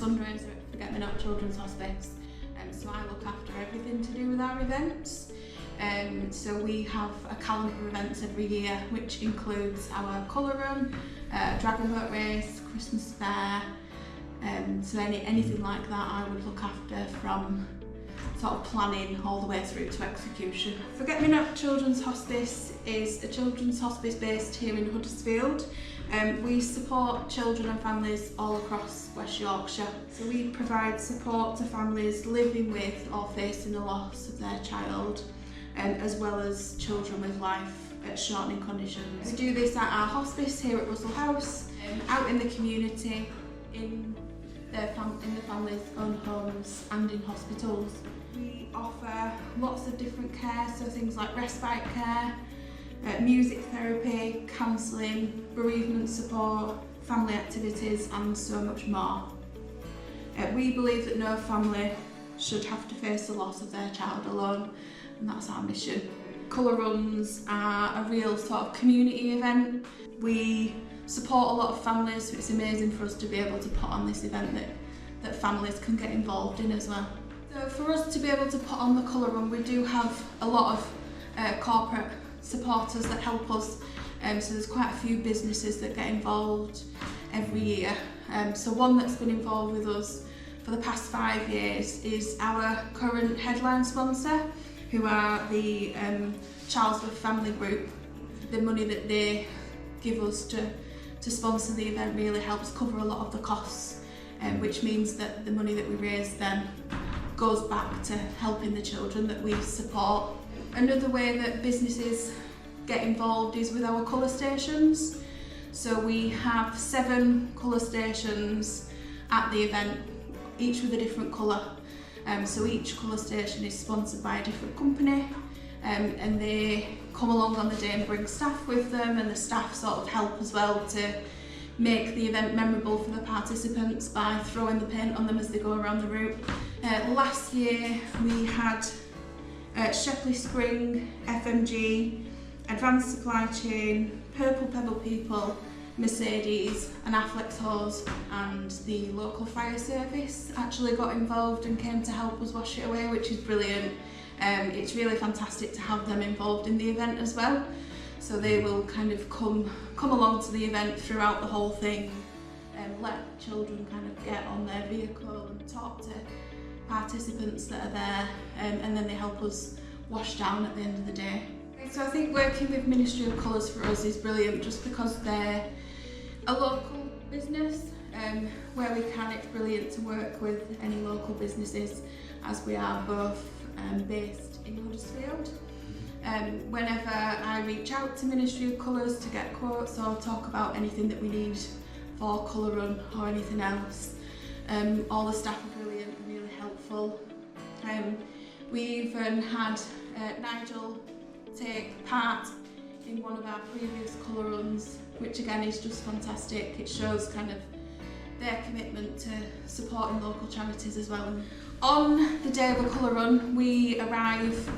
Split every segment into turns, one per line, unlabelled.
fundraiser at Forget Me Not Children's Hospice, so I look after everything to do with our events. So we have a calendar of events every year, which includes our colour run, dragon boat race, Christmas fair, so anything like that I would look after, from sort of planning all the way through to execution. Forget Me Not Children's Hospice is a children's hospice based here in Huddersfield. We support children and families all across West Yorkshire. So we provide support to families living with or facing the loss of their child, as well as children with life shortening conditions. We do this at our hospice here at Russell House, out in the community, in the families' own homes and in hospitals. We offer lots of different care, so things like respite care, music therapy, counselling, bereavement support, family activities and so much more. We believe that no family should have to face the loss of their child alone, and that's our mission. Colour runs are a real sort of community event. We support a lot of families, so it's amazing for us to be able to put on this event that families can get involved in as well. So for us to be able to put on the colour run, we do have a lot of corporate supporters that help us, so there's quite a few businesses that get involved every year. So one that's been involved with us for the past 5 years is our current headline sponsor, who are the Charlesworth Family Group. The money that they give us to sponsor the event really helps cover a lot of the costs, which means that the money that we raise then goes back to helping the children that we support. Another way that businesses get involved is with our colour stations. So we have 7 colour stations at the event, each with a different colour. So each colour station is sponsored by a different company, and they come along on the day and bring staff with them, and the staff sort of help as well to make the event memorable for the participants by throwing the paint on them as they go around the route. Last year we had Shepley Spring, FMG, Advanced Supply Chain, Purple Pebble People, Mercedes and Affleck's Hose, and the local fire service actually got involved and came to help us wash it away, which is brilliant. It's really fantastic to have them involved in the event as well. So they will kind of come along to the event throughout the whole thing and let children kind of get on their vehicle and talk to participants that are there, and then they help us wash down at the end of the day. So I think working with Ministry of Colours for us is brilliant, just because they're a local business. Where we can, it's brilliant to work with any local businesses, as we are both based in Huddersfield. Whenever I reach out to Ministry of Colours to get quotes or talk about anything that we need for colour run or anything else, all the staff are brilliant and really helpful. We even had Nigel take part in one of our previous colour runs, which again is just fantastic. It shows kind of their commitment to supporting local charities as well. On the day of a colour run, we arrive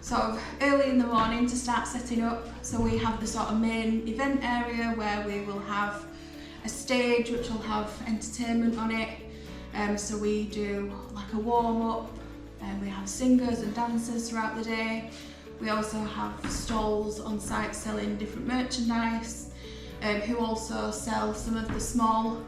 sort of early in the morning to start setting up. So we have the sort of main event area where we will have a stage which will have entertainment on it. So we do like a warm-up, and we have singers and dancers throughout the day. We also have stalls on site selling different merchandise, who also sell some of the small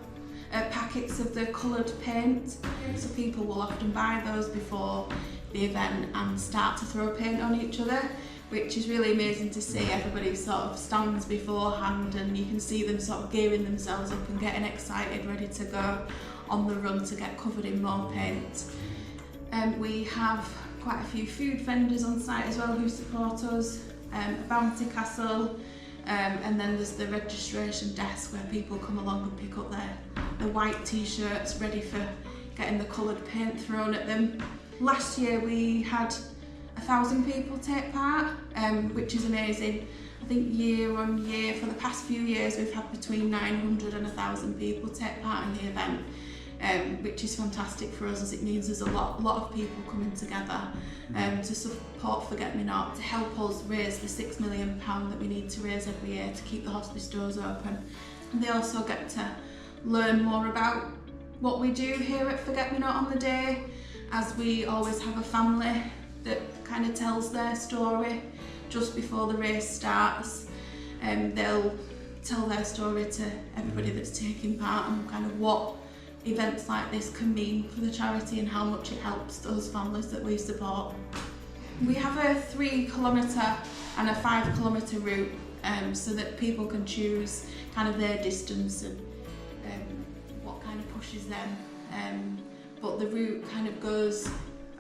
packets of the coloured paint. So people will often buy those before the event and start to throw paint on each other, which is really amazing to see. Everybody sort of stands beforehand and you can see them sort of gearing themselves up and getting excited, ready to go on the run to get covered in more paint. We have quite a few food vendors on site as well who support us, a bounty castle, and then there's the registration desk where people come along and pick up their white t-shirts ready for getting the coloured paint thrown at them. Last year we had 1,000 people take part, which is amazing. I think year on year for the past few years we've had between 900 and 1,000 people take part in the event, which is fantastic for us, as it means there's a lot of people coming together to support Forget Me Not, to help us raise the £6 million that we need to raise every year to keep the hospice doors open. And they also get to learn more about what we do here at Forget Me Not on the day, as we always have a family that kind of tells their story just before the race starts. They'll tell their story to everybody that's taking part and kind of what events like this can mean for the charity and how much it helps those families that we support. We have a 3 kilometre and a 5 kilometre route so that people can choose kind of their distance and what kind of pushes them. But the route kind of goes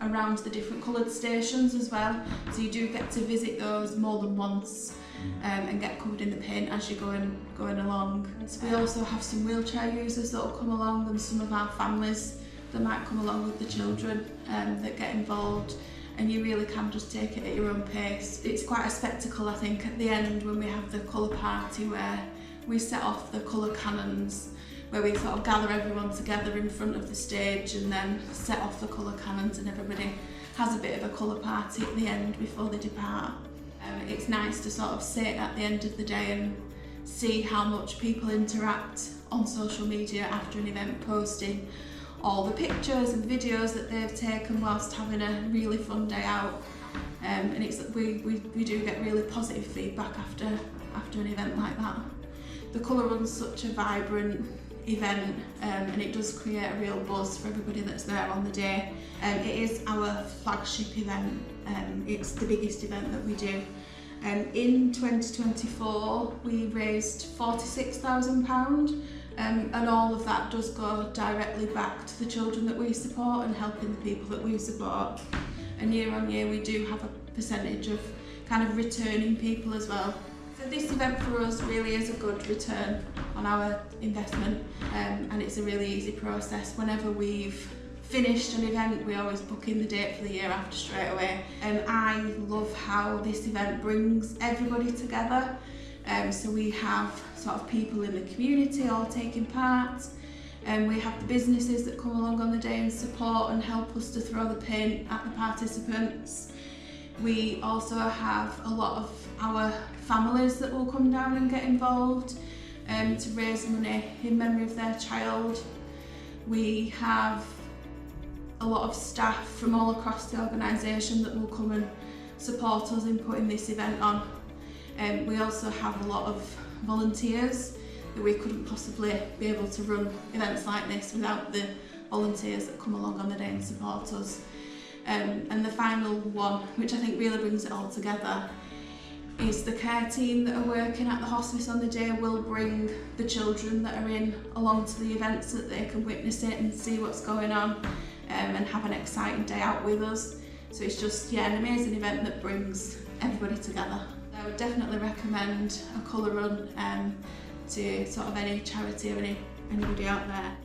around the different coloured stations as well, so you do get to visit those more than once and get covered in the paint as you're going along. So we also have some wheelchair users that will come along, and some of our families that might come along with the children that get involved, and you really can just take it at your own pace. It's quite a spectacle, I think, at the end when we have the colour party where we set off the colour cannons, where we sort of gather everyone together in front of the stage and then set off the colour cannons, and everybody has a bit of a colour party at the end before they depart. It's nice to sort of sit at the end of the day and see how much people interact on social media after an event, posting all the pictures and videos that they've taken whilst having a really fun day out. And we do get really positive feedback after an event like that. The Colour Run's such a vibrant event and it does create a real buzz for everybody that's there on the day. It is our flagship event, it's the biggest event that we do. In 2024 we raised £46,000 and all of that does go directly back to the children that we support and helping the people that we support. And year on year we do have a percentage of kind of returning people as well. So this event for us really is a good return on our investment and it's a really easy process. Whenever we've finished an event, we always book in the date for the year after straight away. I love how this event brings everybody together. So we have sort of people in the community all taking part, and we have the businesses that come along on the day and support and help us to throw the paint at the participants. We also have a lot of our families that will come down and get involved to raise money in memory of their child. We have a lot of staff from all across the organisation that will come and support us in putting this event on. We also have a lot of volunteers that we couldn't possibly be able to run events like this without the volunteers that come along on the day and support us. And the final one, which I think really brings it all together, is the care team that are working at the hospice on the day will bring the children that are in along to the event so that they can witness it and see what's going on and have an exciting day out with us. So it's just an amazing event that brings everybody together. I would definitely recommend a colour run to sort of any charity or anybody out there.